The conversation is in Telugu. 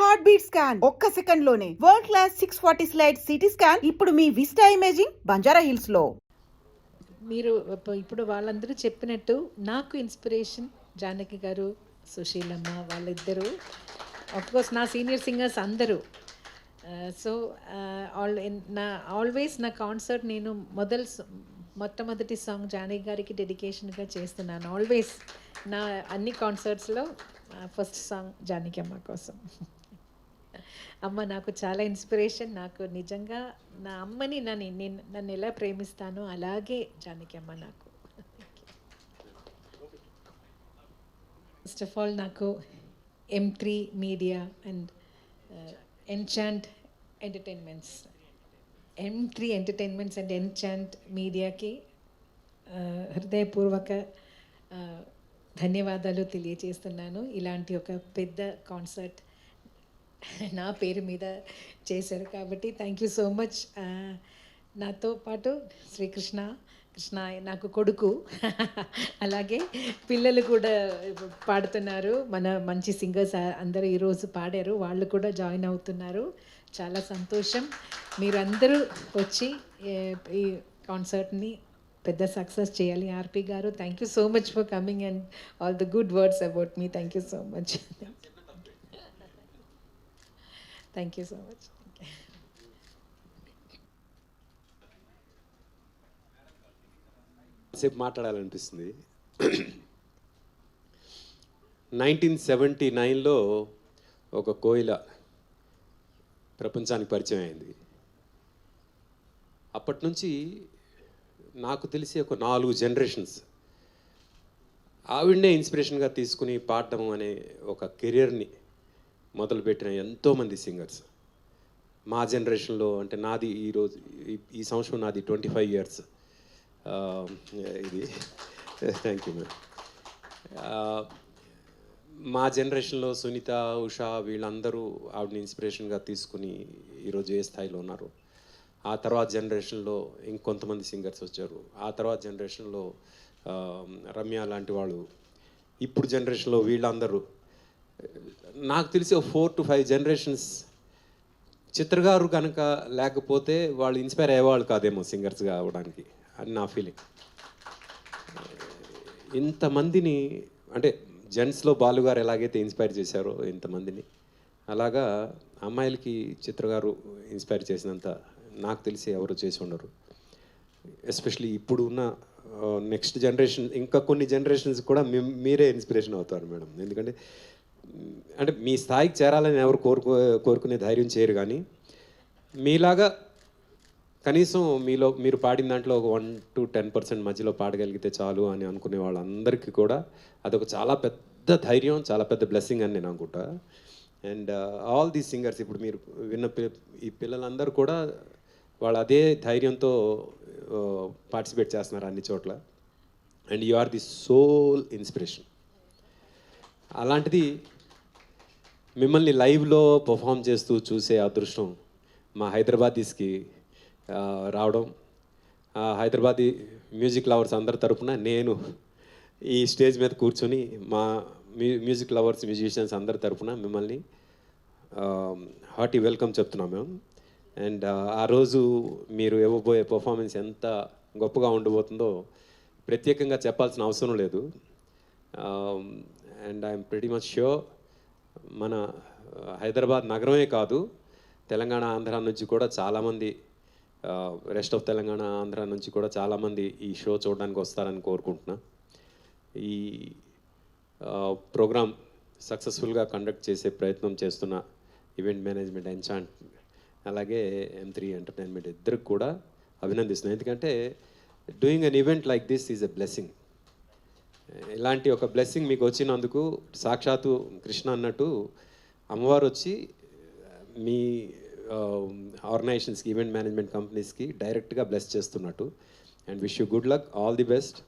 హార్ట్ బీట్ స్కాన్ ఒక్క సెకండ్ లోనే world class 640 slide CT scan ఇప్పుడు మీ విస్టా ఇమేజింగ్ బంజారా హిల్స్ లో. మీరు ఇప్పుడు వాళ్ళందరూ చెప్పినట్టు నాకు ఇన్స్పిరేషన్ జానకి గారు, సుశీలమ్మ వాళ్ళిద్దరూ, కోర్స్ నా సీనియర్ సింగర్స్ అందరూ. సో ఆల్వేస్ నా కాన్సర్ట్ నేను మొట్టమొదటి సాంగ్ జానకి గారికి డెడికేషన్గా చేస్తున్నాను. ఆల్వేస్ నా అన్ని కాన్సర్ట్స్లో ఫస్ట్ సాంగ్ జానకి అమ్మ కోసం. అమ్మ నాకు చాలా ఇన్స్పిరేషన్. నాకు నిజంగా నా అమ్మని నన్ను ఎలా ప్రేమిస్తానో అలాగే జానకి అమ్మ నాకు. ఫస్ట్ ఆఫ్ ఆల్ నాకు M3 Media and Enchant Entertainments M3 Entertainments and Enchant మీడియాకి హృదయపూర్వక ధన్యవాదాలు తెలియజేస్తున్నాను. ఇలాంటి ఒక పెద్ద కాన్సర్ట్ నా పేరు మీద చేశారు కాబట్టి థ్యాంక్ యూ సో మచ్. నాతో పాటు కృష్ణ నాకు కొడుకు, అలాగే పిల్లలు కూడా పాడుతున్నారు. మన మంచి సింగర్స్ అందరూ ఈరోజు పాడారు, వాళ్ళు కూడా జాయిన్ అవుతున్నారు. చాలా సంతోషం. మీరందరూ వచ్చి ఈ కాన్సర్ట్ని పెద్ద సక్సెస్ చేయాలి. ఆర్పి గారు, thank you so much for coming and all the good words about me. Thank you so much. Thank you so much. సేపు మాట్లాడాలనిపిస్తుంది. 1979లో ఒక కోయిల ప్రపంచానికి పరిచయం అయింది. అప్పటి నుంచి నాకు తెలిసి ఒక 4 జనరేషన్స్ ఆవిడనే ఇన్స్పిరేషన్గా తీసుకుని పాడటం అనే ఒక కెరియర్ని మొదలుపెట్టిన ఎంతోమంది సింగర్స్ మా జనరేషన్లో. అంటే నాది ఈ సంవత్సరం నాది 25 ఇయర్స్. ఇది థ్యాంక్ యూ మ్యామ్. మా జనరేషన్లో సునీత, ఉషా వీళ్ళందరూ ఆవిడని ఇన్స్పిరేషన్గా తీసుకుని ఈరోజు ఏ స్థాయిలో ఉన్నారు. ఆ తర్వాత జనరేషన్లో ఇంకొంతమంది సింగర్స్ వచ్చారు. ఆ తర్వాత జనరేషన్లో రమ్య లాంటి వాళ్ళు. ఇప్పుడు జనరేషన్లో వీళ్ళందరూ. నాకు తెలిసి 4 to 5 జనరేషన్స్ చిత్రగారు కనుక లేకపోతే వాళ్ళు ఇన్స్పైర్ అయ్యేవాళ్ళు కాదేమో సింగర్స్గా అవ్వడానికి అని నా ఫీలింగ్. ఇంతమందిని అంటే జెంట్స్లో బాలుగారు ఎలాగైతే ఇన్స్పైర్ చేశారో ఇంతమందిని, అలాగా అమ్మాయిలకి చిత్రగారు ఇన్స్పైర్ చేసినంత నాకు తెలిసి ఎవరు చేసి ఉండరు. ఎస్పెషలీ ఇప్పుడు ఉన్న నెక్స్ట్ జనరేషన్, ఇంకా కొన్ని జనరేషన్స్ కూడా మీరే ఇన్స్పిరేషన్ అవుతారు మేడం. ఎందుకంటే అంటే మీ స్థాయికి చేరాలని ఎవరు కోరుకునే ధైర్యం చేయరు, కానీ మీలాగా కనీసం మీరు పాడిన దాంట్లో ఒక 1 to 10% మధ్యలో పాడగలిగితే చాలు అని అనుకునే వాళ్ళందరికీ కూడా అదొక చాలా పెద్ద ధైర్యం, చాలా పెద్ద బ్లెస్సింగ్ అని నేను అనుకుంటా. అండ్ ఆల్ దీస్ సింగర్స్ ఇప్పుడు మీరు విన్న ఈ పిల్లలందరూ కూడా వాళ్ళు అదే ధైర్యంతో పార్టిసిపేట్ చేస్తున్నారు అన్ని చోట్ల. And you are the sole inspiration. అలాంటిది మిమ్మల్ని లైవ్లో పర్ఫామ్ చేస్తూ చూసే అదృష్టం మా హైదరాబాదీస్కి రావడం. హైదరాబాదీ మ్యూజిక్ లవర్స్ అందరి తరపున నేను ఈ స్టేజ్ మీద కూర్చొని మా మ్యూజిక్ లవర్స్, మ్యూజిషియన్స్ అందరి తరపున మిమ్మల్ని హార్టీ వెల్కమ్ చెప్తున్నాం మేము. అండ్ ఆ రోజు మీరు ఇవ్వబోయే పర్ఫార్మెన్స్ ఎంత గొప్పగా ఉండబోతుందో ప్రత్యేకంగా చెప్పాల్సిన అవసరం లేదు. And I'm pretty much sure మన హైదరాబాద్ నగరమే కాదు, తెలంగాణ, ఆంధ్ర నుంచి కూడా చాలామంది, రెస్ట్ ఆఫ్ తెలంగాణ, ఆంధ్ర నుంచి కూడా చాలామంది ఈ షో చూడడానికి వస్తారని కోరుకుంటున్నా. ఈ ప్రోగ్రామ్ సక్సెస్ఫుల్గా కండక్ట్ చేసే ప్రయత్నం చేస్తున్న ఈవెంట్ మేనేజ్మెంట్, ఎన్చాంట్, అలాగే M3 ఎంటర్టైన్మెంట్ ఇద్దరికి కూడా అభినందిస్తున్నాను. ఎందుకంటే doing an event like this is a blessing. ఇలాంటి ఒక బ్లెస్సింగ్ మీకు వచ్చినందుకు సాక్షాత్తు కృష్ణ అన్నట్టు అమ్మవారు వచ్చి మీ ఆర్గనైజేషన్స్కి, ఈవెంట్ మేనేజ్మెంట్ కంపెనీస్కి డైరెక్ట్గా బ్లెస్ చేస్తున్నట్టు. And wish you good luck, all the best.